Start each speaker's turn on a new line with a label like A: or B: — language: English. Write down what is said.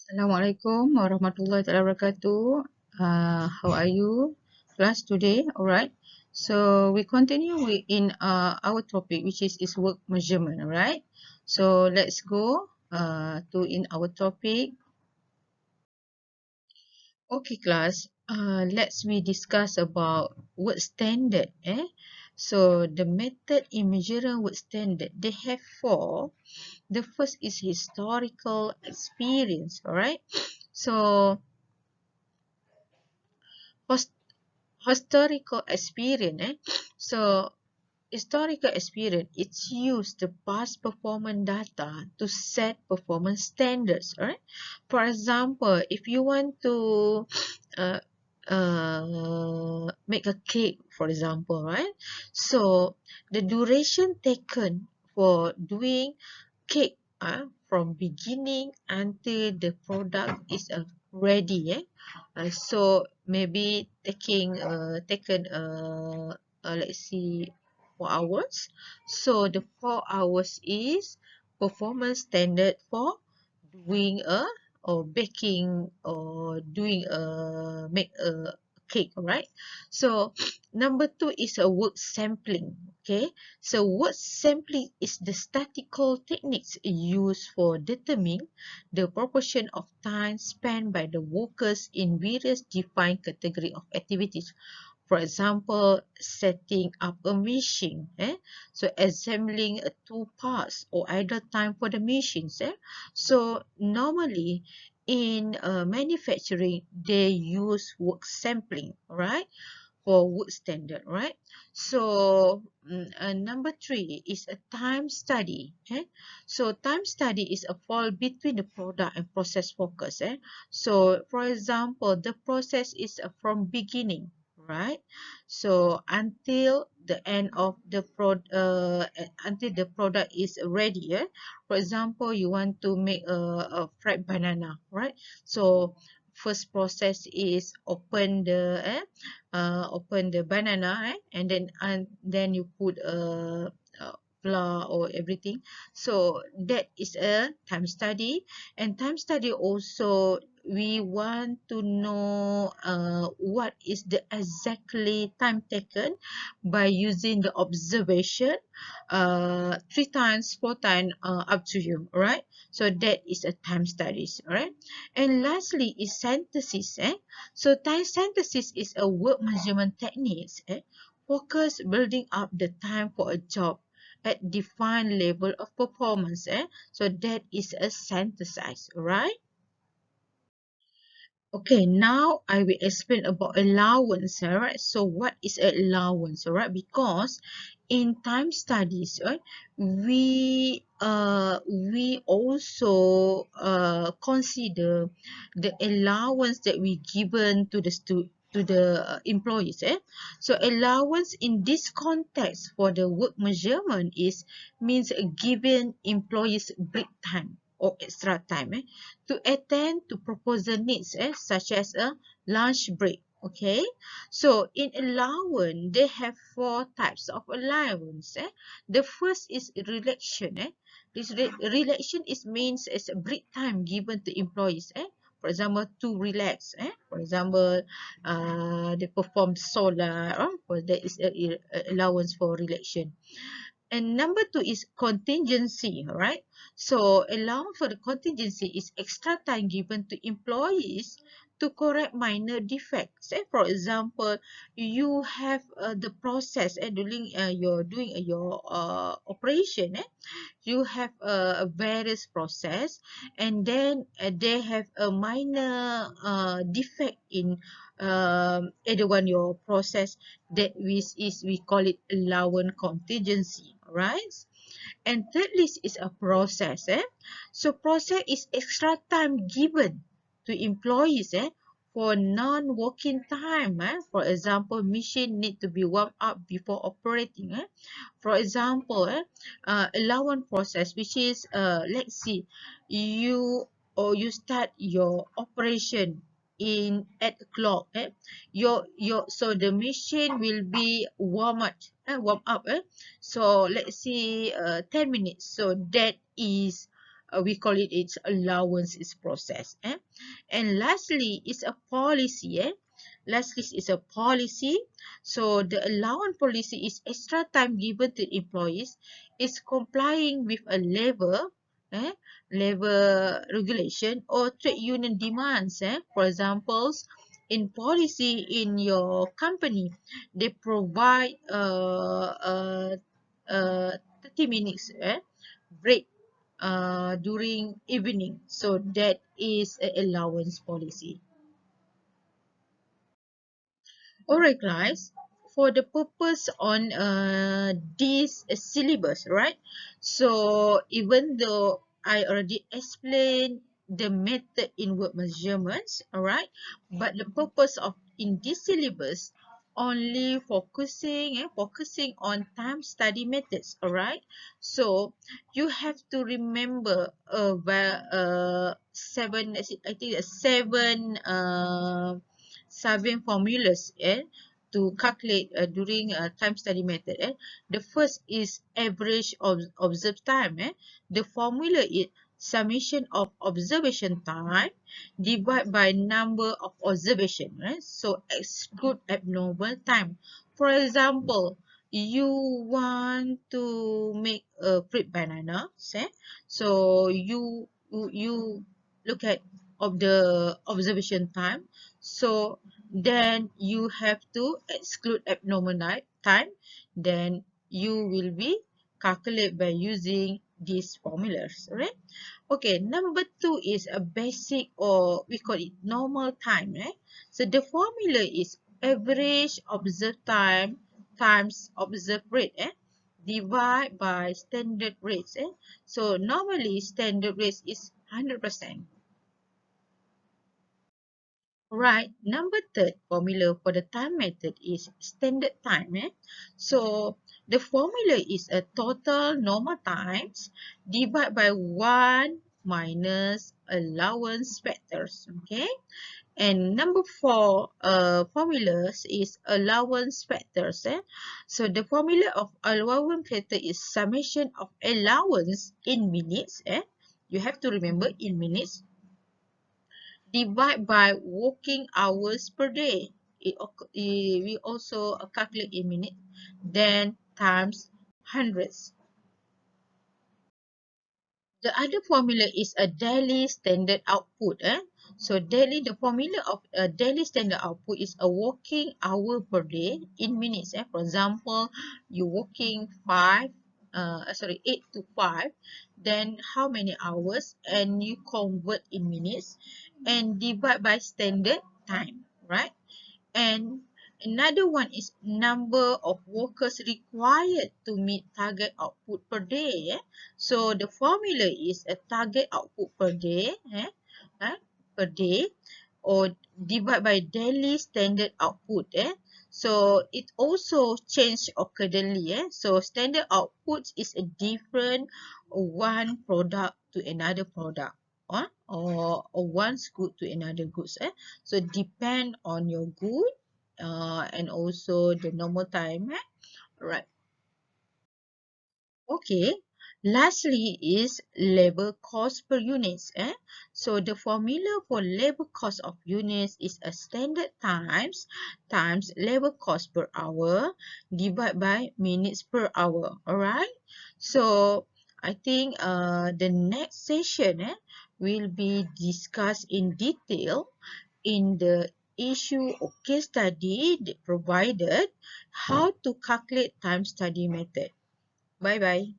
A: Assalamualaikum warahmatullahi wabarakatuh. How are you, class today? Alright. So we continue in our topic, which is work measurement. Alright. So let's go to in our topic. Okay, class. Let's we discuss about work standard. So the method in measuring work standard, they have four. The first is historical experience. Alright. So hos- historical experience. So historical experience, it's used the past performance data to set performance standards. Right. For example, if you want to uh, make a cake, for example, right? So the duration taken for doing cake from beginning until the product is ready. So maybe taken let's see 4 hours. So the 4 hours is performance standard for doing a or baking or doing a make a cake, right? So number two is a work sampling. Okay, so work sampling is the statistical techniques used for determining the proportion of time spent by the workers in various defined category of activities. For example, setting up a machine, so assembling two parts or idle time for the machines. So normally in manufacturing, they use work sampling, right? For wood standard, right? So number three is a time study. So time study is a fall between the product and process focus. So for example, the process is from beginning, right? So until the end of the until the product is ready. For example, you want to make a fried banana, right? So first process is open the banana, and then you put flour or everything. So that is a time study. And time study also, we want to know what is the exactly time taken by using the observation, 3 times 4 times, up to you. All right, so that is a time studies. All right. And lastly is synthesis. So time synthesis is a work measurement techniques, focus building up the time for a job at defined level of performance. So that is a synthesis, right? Okay, now I will explain about allowance. Alright, so what is allowance? Alright, because in time studies, right, we also consider the allowance that we given to the employees. So allowance in this context for the work measurement is means giving employees break time or extra time, to attend to proposal needs, such as a lunch break. Okay, so in allowance, they have four types of allowance. The first is relaxation. This relaxation is means as a break time given to employees. For example, to relax. For example, they perform solar. For that is a allowance for relaxation. And number two is contingency, right? So allowance for the contingency is extra time given to employees to correct minor defects. For example, you have the process and during you're doing your operation. You have a various process, and then they have a minor defect in either one your process, that which is we call it allowance contingency, right? And third list is a process. So process is extra time given to employees, for non-working time. For example, machine need to be warmed up before operating. For example, allowance process, which is let's see, you start your operation in 8 o'clock. Your so the machine will be warm up. So let's see, 10 minutes. So that is we call it its allowance is process. And lastly is a policy. Lastly is a policy. So the allowance policy is extra time given to employees is complying with a eh, labor regulation or trade union demands. For example, in policy in your company, they provide 30 minutes break during evening. So that is an allowance policy. Alright guys, for the purpose on this syllabus, right? So even though I already explained the method in word measurements, alright, but the purpose of in this syllabus only focusing on time study methods, alright. So you have to remember seven, I think seven formulas to calculate during time study method. The first is average of observed time. The formula is summation of observation time divided by number of observation. So exclude abnormal time. For example, you want to make a fruit banana, so you look at of the observation time. So then you have to exclude abnormal time. Then you will be calculate by using these formulas, right? Okay, number two is a basic, or we call it normal time, right? So the formula is average observed time times observed rate, divide by standard rates. So normally standard rate is 100%. Right. Number third formula for the time method is standard time. So the formula is a total normal times divided by 1 minus allowance factors. Okay. And number four formulas is allowance factors. So the formula of allowance factor is summation of allowance in minutes. You have to remember in minutes divide by working hours per day. We also calculate in minutes, then times hundreds. The other formula is a daily standard output. So the formula of a daily standard output is a working hour per day in minutes. For example, you working 8 to 5, then how many hours, and you convert in minutes and divide by standard time, right? And another one is number of workers required to meet target output per day. So the formula is a target output per day, per day, or divide by daily standard output. So it also change accordingly. So standard output is a different one product to another product, or one good to another goods. So depend on your good and also the normal time. Right. Okay. Lastly is labor cost per units. So the formula for labor cost of units is a standard times labor cost per hour divided by minutes per hour. Alright. So I think the next session will be discussed in detail in the issue or case study provided how to calculate time study method. Bye bye.